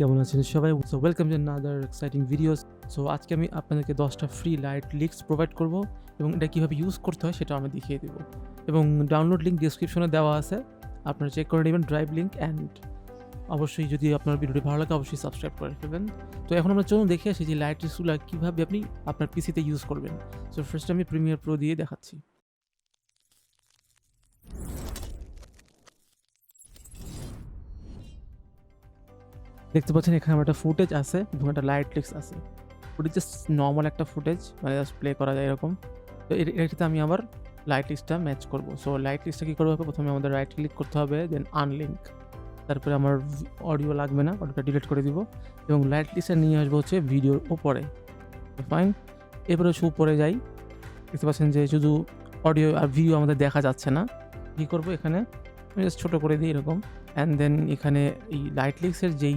কেমন আছেন সবাই? So welcome to another exciting videos. So আজকে আমি আপনাদেরকে ১০ টা ফ্রি লাইট লিংকস প্রোভাইড করব এবং এটা কিভাবে ইউজ করতে হয় সেটাও আমি দেখিয়ে দিব। এবং ডাউনলোড লিংক ডেসক্রিপশনে দেওয়া আছে। আপনারা চেক করে নিবেন ড্রাইভ লিংক অ্যান্ড অবশ্যই যদি আপনার ভিডিওটি ভালো লাগে অবশ্যই সাবস্ক্রাইব করে ফেলবেন। তো এখন আমরা চলুন দেখে আসি যে লাইট লিংকসগুলা কিভাবে আপনি আপনার পিসিতে ইউজ করবেন। সো ফার্স্ট আমি প্রিমিয়ার প্রো দিয়ে দেখাচ্ছি। দেখতে পাচ্ছেন এখানে আমার একটা ফুটেজ আছে এবং একটা লাইট লিংকস আছে। ফুটেজ জাস্ট নরমাল একটা ফুটেজ মানে জাস্ট প্লে করা যায় এরকম। তো এটাতে আমি আবার লাইট লিস্টটা ম্যাচ করব। সো লাইট লিস্টটা কি করতে হবে? প্রথমে আমাদের রাইট ক্লিক করতে হবে, দেন আনলিঙ্ক। তারপরে আমার অডিও লাগবে না, অডিওটা ডিলিট করে দিব এবং লাইট লিস্টটা নিয়ে আসবো হচ্ছে ভিডিওর উপরে। ফাইন। এরপরে হচ্ছে উপরে যাই। দেখতে পাচ্ছেন যে শুধু অডিও আর ভিডিও আমাদের দেখা যাচ্ছে না। কি করব এখানে? আমি জাস্ট ছোট করে দিই এরকম। অ্যান্ড দেন এখানে এই লাইট লিস্টের যেই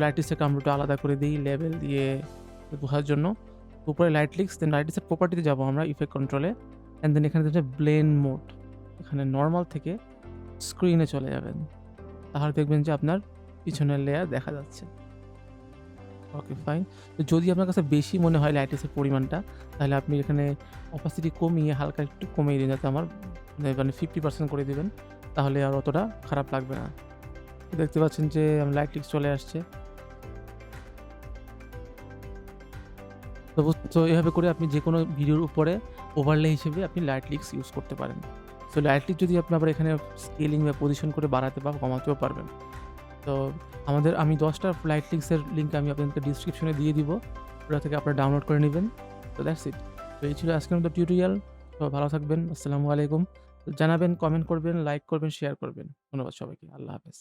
লাইট লিস্টটাকে আমরা একটু আলাদা করে দিই লেভেল দিয়ে বোঝার জন্য। উপরে লাইট লিস্ট, দেন লাইট লিস্টের প্রপার্টিতে যাবো আমরা ইফেক্ট কন্ট্রোলে। অ্যান্ড দেন এখানে হচ্ছে ব্লেন্ড মোড। এখানে নরমাল থেকে স্ক্রিনে চলে যাবেন। তাহলে দেখবেন যে আপনার পিছনের লেয়ার দেখা যাচ্ছে। Okay fine. তো যদি আপনার কাছে বেশি মনে হয় লাইট লিস্টের পরিমাণটা, তাহলে আপনি এখানে অপাসিটি কমিয়ে হালকা একটু কমিয়ে দিন যাতে আমার মানে 50% করে দিবেন। তাহলে আর অতটা খারাপ লাগবে না। দেখতে পাচ্ছেন যে আমার লাইট লিস্ট চলে আসছে। তো এভাবে করে আপনি যেকোনো ভিডিওর উপরে ওভারলে হিসেবে আপনি লাইট লিংকস ইউজ করতে পারেন। সো লাইট লিংক যদি আপনি আবার এখানে স্কেলিং বা পজিশন করে বাড়াতে বা কমাতেও পারবেন। তো আমি ১০ টা লাইট লিংকসের লিংক আমি আপনাদেরকে ডেসক্রিপশনে দিয়ে দিব। ওটা থেকে আপনারা ডাউনলোড করে নিবেন। তো দ্যাটস ইট। তো এই ছিল আজকের মতো টিউটোরিয়াল। সবাই ভালো থাকবেন। আসসালামু আলাইকুম। জানাবেন, কমেন্ট করবেন, লাইক করবেন, শেয়ার করবেন। ধন্যবাদ সবাইকে। আল্লাহ হাফেজ।